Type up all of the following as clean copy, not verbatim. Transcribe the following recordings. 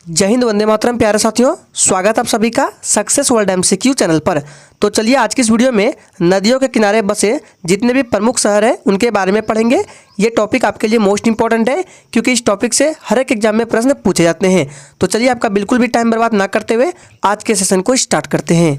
जय हिंद, वंदे मातरम। प्यारे साथियों, स्वागत आप सभी का सक्सेस वर्ल्ड एमसीक्यू चैनल पर। तो चलिए आज की इस वीडियो में नदियों के किनारे बसे जितने भी प्रमुख शहर हैं उनके बारे में पढ़ेंगे। ये टॉपिक आपके लिए मोस्ट इंपॉर्टेंट है क्योंकि इस टॉपिक से हर एक एग्जाम में प्रश्न पूछे जाते हैं। तो चलिए आपका बिल्कुल भी टाइम बर्बाद ना करते हुए आज के सेशन को स्टार्ट करते हैं।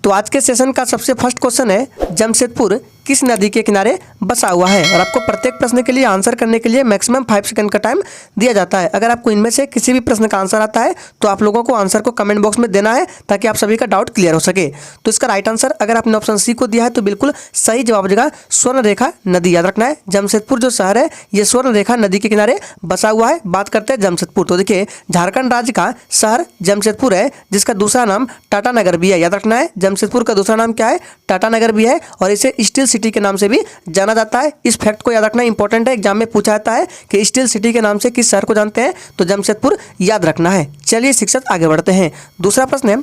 तो आज के सेशन का सबसे फर्स्ट क्वेश्चन है, जमशेदपुर किस नदी के किनारे बसा हुआ है। और आपको प्रत्येक प्रश्न के लिए आंसर करने के लिए मैक्सिमम 5 सेकंड का टाइम दिया जाता है। अगर आपको इनमें से किसी भी प्रश्न का आंसर आता है तो आप लोगों को आंसर को कमेंट बॉक्स में देना है ताकि आप सभी का डाउट क्लियर हो सके। तो इसका राइट आंसर अगर आपने ऑप्शन सी को दिया है तो बिल्कुल सही जवाब हो जाएगा स्वर्ण रेखा नदी। याद रखना है, जमशेदपुर जो शहर है ये स्वर्ण रेखा नदी के किनारे बसा हुआ है। बात करते हैं जमशेदपुर, तो देखिए झारखंड राज्य का शहर जमशेदपुर है, जिसका दूसरा नाम टाटानगर भी है। याद रखना है, जमशेदपुर का दूसरा नाम क्या है, टाटानगर भी है, और इसे स्टील सिटी के नाम से भी जाना जाता है। इस फैक्ट को याद रखना इंपॉर्टेंट है, एग्जाम में पूछा जाता है कि स्टील सिटी के नाम से किस शहर को जानते हैं, तो जमशेदपुर याद रखना है। चलिए शिक्षक आगे बढ़ते हैं। दूसरा प्रश्न है,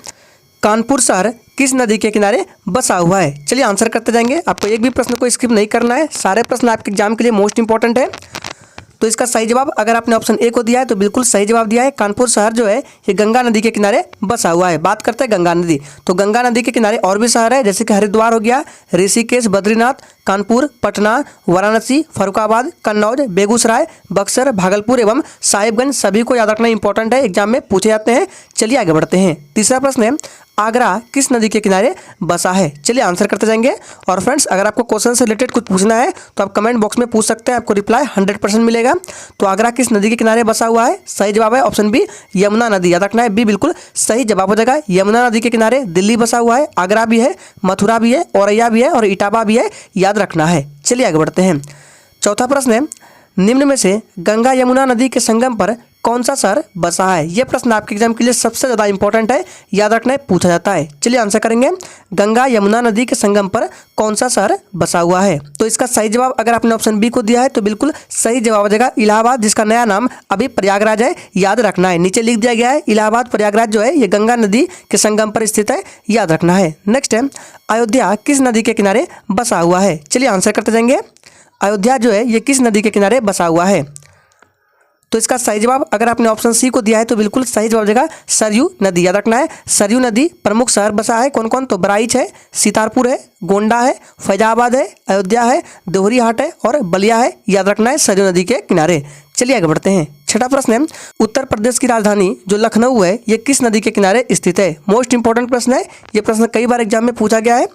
कानपुर शहर किस नदी के किनारे बसा हुआ है। चलिए आंसर करते जाएंगे, आपको एक भी प्रश्न को स्किप नहीं करना है, सारे प्रश्न आपके एग्जाम के लिए मोस्ट इंपॉर्टेंट है। तो इसका सही जवाब अगर आपने ऑप्शन ए को दिया है तो बिल्कुल सही जवाब दिया है। कानपुर शहर जो है ये गंगा नदी के किनारे बसा हुआ है। बात करते हैं गंगा नदी, तो गंगा नदी के किनारे और भी शहर है, जैसे कि हरिद्वार हो गया, ऋषिकेश, बद्रीनाथ, कानपुर, पटना, वाराणसी, फरुखाबाद, कन्नौज, बेगूसराय, बक्सर, भागलपुर एवं साहिबगंज। सभी को याद रखना इंपॉर्टेंट है, एग्जाम में पूछे जाते हैं। चलिए आगे बढ़ते हैं। तीसरा प्रश्न है, आगरा किस नदी के किनारे बसा है। चलिए आंसर करते जाएंगे। और फ्रेंड्स, अगर आपको क्वेश्चन से रिलेटेड कुछ पूछना है तो आप कमेंट बॉक्स में पूछ सकते हैं, आपको रिप्लाई 100% मिलेगा। तो आगरा किस नदी के किनारे बसा हुआ है, सही जवाब है ऑप्शन बी, यमुना नदी। याद रखना है, बी बिल्कुल सही जवाब हो जाएगा। यमुना नदी के किनारे दिल्ली बसा हुआ है, आगरा भी है, मथुरा भी है, औरैया भी है और इटावा भी है, याद रखना है। चलिए आगे बढ़ते हैं। चौथा प्रश्न है, निम्न में से गंगा यमुना नदी के संगम पर कौन सा शहर बसा है। यह प्रश्न आपके एग्जाम के लिए सबसे ज़्यादा इंपॉर्टेंट है, याद रखना है, पूछा जाता है। चलिए आंसर करेंगे, गंगा यमुना नदी के संगम पर कौन सा शहर बसा हुआ है। तो इसका सही जवाब अगर आपने ऑप्शन बी को दिया है तो बिल्कुल सही जवाब हो जाएगा इलाहाबाद, जिसका नया नाम अभी प्रयागराज है। याद रखना है, नीचे लिख दिया गया है इलाहाबाद प्रयागराज जो है ये गंगा नदी के संगम पर स्थित है, याद रखना है। नेक्स्ट है, अयोध्या किस नदी के किनारे बसा हुआ है। चलिए आंसर करते जाएंगे। अयोध्या जो है ये किस नदी के किनारे बसा हुआ है। तो इसका सही जवाब अगर आपने ऑप्शन सी को दिया है तो बिल्कुल सही जवाब देगा सरयू नदी। याद रखना है, सरयू नदी प्रमुख शहर बसा है कौन कौन, तो बराइच है, सीतारपुर है, गोंडा है, फैजाबाद है, अयोध्या है, दोहरी हाट है और बलिया है। याद रखना है, सरयू नदी के किनारे। चलिए आगे बढ़ते हैं। छठा प्रश्न है, उत्तर प्रदेश की राजधानी जो लखनऊ है ये किस नदी के किनारे स्थित है। मोस्ट इंपॉर्टेंट प्रश्न है, ये प्रश्न कई बार एग्जाम में पूछा गया है।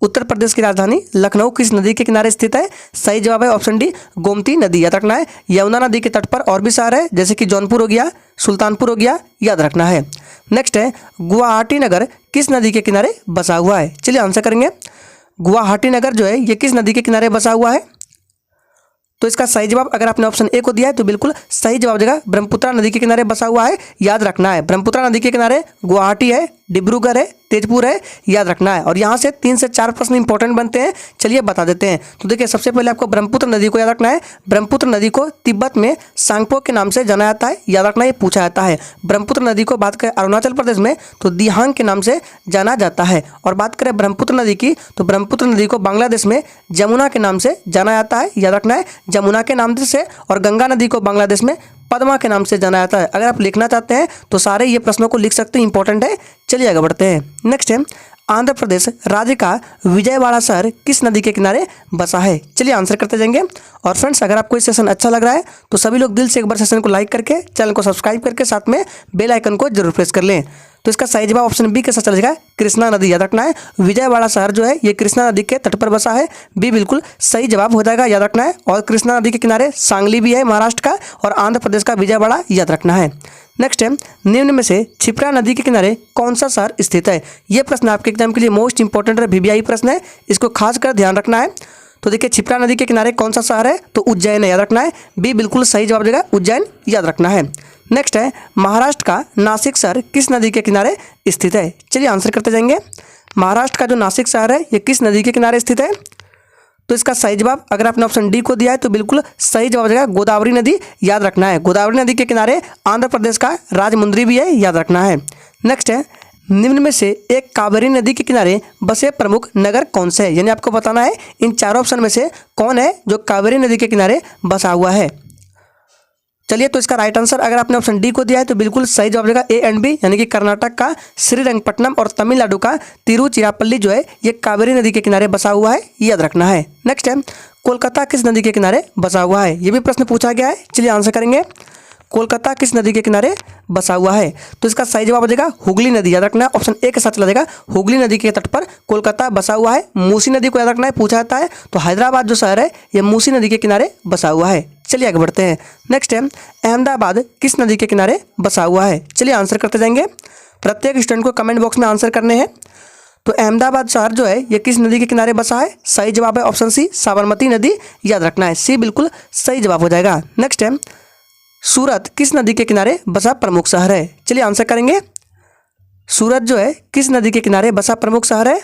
उत्तर प्रदेश की राजधानी लखनऊ किस नदी के किनारे स्थित है। सही जवाब है ऑप्शन डी, गोमती नदी। याद रखना है, यमुना नदी के तट पर और भी शहर है, जैसे कि जौनपुर हो गया, सुल्तानपुर हो गया, याद रखना है। नेक्स्ट है, गुवाहाटी नगर किस नदी के किनारे बसा हुआ है। चलिए आंसर करेंगे, गुवाहाटी नगर जो है ये किस नदी के किनारे बसा हुआ है। तो इसका सही जवाब अगर आपने ऑप्शन ए को दिया है तो बिल्कुल सही जवाब देगा ब्रह्मपुत्रा नदी के किनारे बसा हुआ है। याद रखना है, ब्रह्मपुत्रा नदी के किनारे गुवाहाटी है, डिब्रूगढ़ है, तेजपुर है, याद रखना है। और यहाँ से 3 से 4 प्रश्न इंपॉर्टेंट बनते हैं, चलिए बता देते हैं। तो देखिए सबसे पहले आपको ब्रह्मपुत्र नदी को याद रखना है। ब्रह्मपुत्र नदी को तिब्बत में सांगपो के नाम से जाना जाता है, याद रखना, ये पूछा जाता है। ब्रह्मपुत्र नदी को बात करें अरुणाचल प्रदेश में तो दिहांग के नाम से जाना जाता है। और बात करें ब्रह्मपुत्र नदी की तो ब्रह्मपुत्र नदी को बांग्लादेश में जमुना के नाम से जाना जाता है, याद रखना है, जमुना के नाम से। और गंगा नदी को बांग्लादेश में पद्मा के नाम से जाना जाता है। अगर आप लिखना चाहते हैं तो सारे ये प्रश्नों को लिख सकते हैं, इंपॉर्टेंट है। चलिए आगे बढ़ते हैं। नेक्स्ट है, आंध्र प्रदेश राज्य का विजयवाड़ा शहर किस नदी के किनारे बसा है। चलिए आंसर करते जाएंगे। और फ्रेंड्स, अगर आपको ये सेशन अच्छा लग रहा है तो सभी लोग दिल से एक बार सेशन को लाइक करके चैनल को सब्सक्राइब करके साथ में बेल आइकन को जरूर प्रेस कर लें। तो इसका सही जवाब ऑप्शन बी के साथ चलेगा कृष्णा नदी। याद रखना है, विजयवाड़ा शहर जो है ये कृष्णा नदी के तट पर बसा है, बी बिल्कुल सही जवाब हो जाएगा, याद रखना है। और कृष्णा नदी के किनारे सांगली भी है महाराष्ट्र का, और आंध्र प्रदेश का विजयवाड़ा, याद रखना है। नेक्स्ट है, निम्न में से क्षिप्रा नदी के किनारे कौन सा शहर स्थित है। यह प्रश्न आपके एग्जाम के लिए मोस्ट इंपॉर्टेंट है, वीवीआई प्रश्न है, इसको खासकर ध्यान रखना है। तो देखिए क्षिप्रा नदी के किनारे कौन सा शहर है, तो उज्जैन है, याद रखना है, बी बिल्कुल सही जवाब देगा उज्जैन, याद रखना है। नेक्स्ट है, महाराष्ट्र का नासिक शहर किस नदी के किनारे स्थित है। चलिए आंसर करते जाएंगे। महाराष्ट्र का जो नासिक शहर है ये किस नदी के किनारे स्थित है। तो इसका सही जवाब अगर आपने ऑप्शन डी को दिया है तो बिल्कुल सही जवाब देगा गोदावरी नदी। याद रखना है, गोदावरी नदी के किनारे आंध्र प्रदेश का राजमुंद्री भी है, याद रखना है। नेक्स्ट है, निम्न में से एक कावेरी नदी के किनारे बसे प्रमुख नगर कौन से है। यानी आपको बताना है इन चारों ऑप्शन में से कौन है जो कावेरी नदी के किनारे बसा हुआ है। चलिए, तो इसका राइट आंसर अगर आपने ऑप्शन डी को दिया है तो बिल्कुल सही जवाब देगा ए एंड बी, यानी कि कर्नाटक का श्रीरंगपट्टनम और तमिलनाडु का तिरुचिरापल्ली जो है ये कावेरी नदी के किनारे बसा हुआ है, याद रखना है। नेक्स्ट है, कोलकाता किस नदी के किनारे बसा हुआ है? ये भी प्रश्न पूछा गया है। चलिए आंसर करेंगे, कोलकाता किस नदी के किनारे बसा हुआ है? तो इसका सही जवाब हो जाएगा हुगली नदी, याद रखना है। ऑप्शन ए के साथ चला जाएगा, हुगली नदी के तट पर कोलकाता बसा हुआ है। मूसी नदी को याद रखना है, पूछा जाता है, तो हैदराबाद जो शहर है ये मूसी नदी के किनारे बसा हुआ है। चलिए आगे बढ़ते हैं। नेक्स्ट है, अहमदाबाद किस नदी के किनारे बसा हुआ है? चलिए आंसर करते जाएंगे, प्रत्येक स्टूडेंट को कमेंट बॉक्स में आंसर करने हैं। तो अहमदाबाद शहर जो है ये किस नदी के किनारे बसा है? सही जवाब है ऑप्शन सी, साबरमती नदी, याद रखना है। सी बिल्कुल सही जवाब हो जाएगा। नेक्स्ट है, सूरत किस नदी के किनारे बसा प्रमुख शहर है? चलिए आंसर करेंगे, सूरत जो है किस नदी के किनारे बसा प्रमुख शहर है?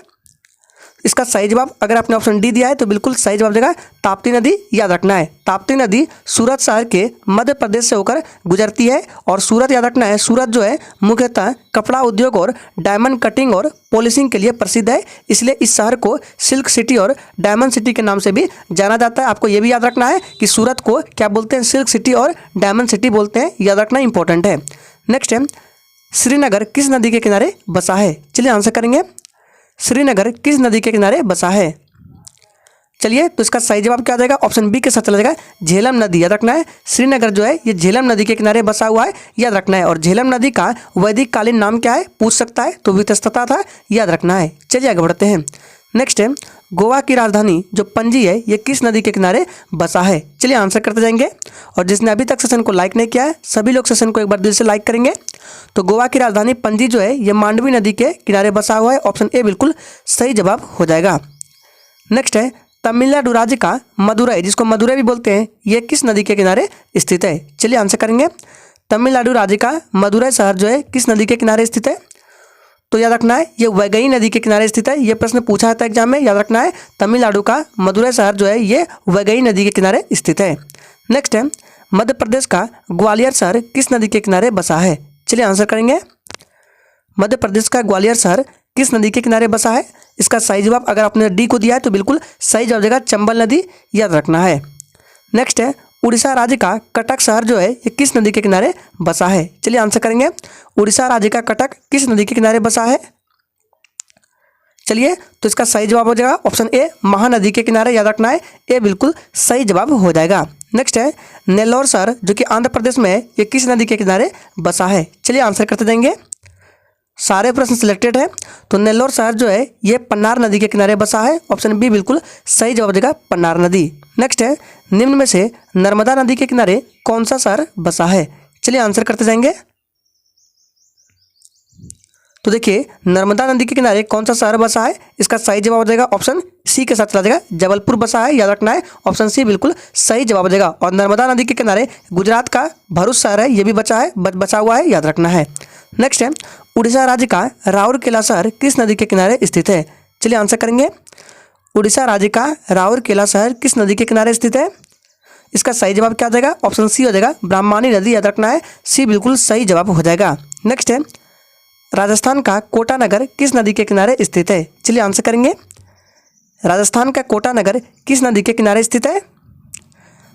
इसका सही जवाब अगर आपने ऑप्शन डी दिया है तो बिल्कुल सही जवाब देगा ताप्ती नदी, याद रखना है। ताप्ती नदी सूरत शहर के मध्य प्रदेश से होकर गुजरती है और सूरत, याद रखना है, सूरत जो है मुख्यतः कपड़ा उद्योग और डायमंड कटिंग और पॉलिशिंग के लिए प्रसिद्ध है, इसलिए इस शहर को सिल्क सिटी और डायमंड सिटी के नाम से भी जाना जाता है। आपको ये भी याद रखना है कि सूरत को क्या बोलते हैं? सिल्क सिटी और डायमंड सिटी बोलते हैं, याद रखना इंपॉर्टेंट है। नेक्स्ट है, श्रीनगर किस नदी के किनारे बसा है? चलिए आंसर करेंगे, श्रीनगर किस नदी के किनारे बसा है? चलिए, तो इसका सही जवाब क्या आ जाएगा? ऑप्शन बी के साथ चला जाएगा झेलम नदी, याद रखना है। श्रीनगर जो है ये झेलम नदी के किनारे बसा हुआ है, याद रखना है। और झेलम नदी का वैदिक कालीन नाम क्या है पूछ सकता है, तो वितस्तता था, याद रखना है। चलिए आगे बढ़ते हैं। नेक्स्ट है, गोवा की राजधानी जो पणजी है ये किस नदी के किनारे बसा है? चलिए आंसर करते जाएंगे, और जिसने अभी तक सेशन को लाइक नहीं किया है सभी लोग सेशन को एक बार दिल से लाइक करेंगे। तो गोवा की राजधानी पणजी जो है ये मांडवी नदी के किनारे बसा हुआ है, ऑप्शन ए बिल्कुल सही जवाब हो जाएगा। नेक्स्ट है, तमिलनाडु राज्य का मदुरई, जिसको मदुरई भी बोलते हैं, ये किस नदी के किनारे स्थित है? चलिए आंसर करेंगे, तमिलनाडु राज्य का मदुरई शहर जो है किस नदी के किनारे स्थित है? तो याद रखना है ये वैगई नदी के किनारे स्थित है। ये प्रश्न पूछा था एग्जाम में, याद रखना है, तमिलनाडु का मदुरई शहर जो है ये वैगई नदी के किनारे स्थित है। नेक्स्ट है, मध्य प्रदेश का ग्वालियर शहर किस नदी के किनारे बसा है? चलिए आंसर करेंगे, मध्य प्रदेश का ग्वालियर शहर किस नदी के किनारे बसा है? इसका सही जवाब अगर आपने डी को दिया है तो बिल्कुल सही जवाब देगा चंबल नदी, याद रखना है। नेक्स्ट है, उड़ीसा राज्य का कटक शहर जो है ये किस नदी के किनारे बसा है? चलिए आंसर करेंगे, उड़ीसा राज्य का कटक किस नदी के किनारे बसा है? चलिए, तो इसका सही जवाब हो जाएगा ऑप्शन ए, महानदी के किनारे, याद रखना है। ए बिल्कुल सही जवाब हो जाएगा। नेक्स्ट है, नेल्लोर शहर जो कि आंध्र प्रदेश में है ये किस नदी के किनारे बसा है? चलिए आंसर करते जाएंगे, सारे प्रश्न सिलेक्टेड है। तो नेल्लोर शहर जो है ये पन्नार नदी के किनारे बसा है, ऑप्शन बी बिल्कुल सही जवाब देगा पन्नार नदी। नेक्स्ट है, निम्न में से नर्मदा नदी के किनारे कौन सा शहर बसा है? चलिए आंसर करते जाएंगे। तो देखिए, नर्मदा नदी के किनारे कौन सा शहर बसा है? इसका सही जवाब हो जाएगा ऑप्शन सी के साथ चला जाएगा जबलपुर बसा है, याद रखना है। ऑप्शन सी बिल्कुल सही जवाब हो जाएगा। और नर्मदा नदी के किनारे गुजरात का भरूच शहर है, ये भी बचा हुआ है, याद रखना है। नेक्स्ट है, उड़ीसा राज्य का राउरकेला शहर किस नदी के किनारे स्थित है? चलिए आंसर करेंगे, उड़ीसा राज्य का राउरकेला शहर किस नदी के किनारे स्थित है? इसका सही जवाब क्या हो जाएगा? ऑप्शन सी हो जाएगा ब्राह्मणी नदी, याद रखना है। सी बिल्कुल सही जवाब हो जाएगा। नेक्स्ट है, राजस्थान का कोटा नगर किस नदी के किनारे स्थित है? चलिए आंसर करेंगे, राजस्थान का कोटा नगर किस नदी के किनारे स्थित है?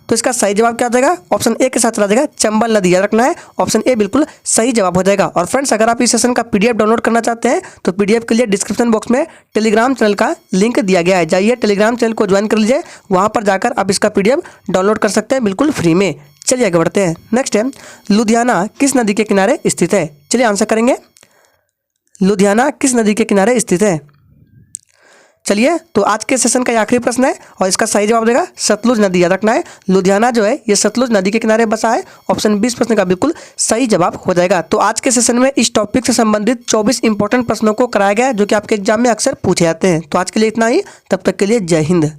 तो इसका सही जवाब क्या हो जाएगा? ऑप्शन ए के साथ चला जाएगा चंबल नदी, याद रखना है। ऑप्शन ए बिल्कुल सही जवाब हो जाएगा। और फ्रेंड्स, अगर आप इस सेशन का पीडीएफ डाउनलोड करना चाहते हैं तो पीडीएफ के लिए डिस्क्रिप्शन बॉक्स में टेलीग्राम चैनल का लिंक दिया गया है, जाइए टेलीग्राम चैनल को ज्वाइन कर लीजिए, वहाँ पर जाकर आप इसका पीडीएफ डाउनलोड कर सकते हैं बिल्कुल फ्री में। चलिए आगे बढ़ते हैं। नेक्स्ट है, लुधियाना किस नदी के किनारे स्थित है? चलिए आंसर करेंगे, लुधियाना किस नदी के किनारे स्थित है? चलिए, तो आज के सेशन का आखिरी प्रश्न है और इसका सही जवाब देगा सतलुज नदी, याद रखना है। लुधियाना जो है ये सतलुज नदी के किनारे बसा है, ऑप्शन 20 प्रश्न का बिल्कुल सही जवाब हो जाएगा। तो आज के सेशन में इस टॉपिक से संबंधित 24 इंपॉर्टेंट प्रश्नों को कराया गया है जो कि आपके एग्जाम में अक्सर पूछे जाते हैं। तो आज के लिए इतना ही, तब तक के लिए जय हिंद।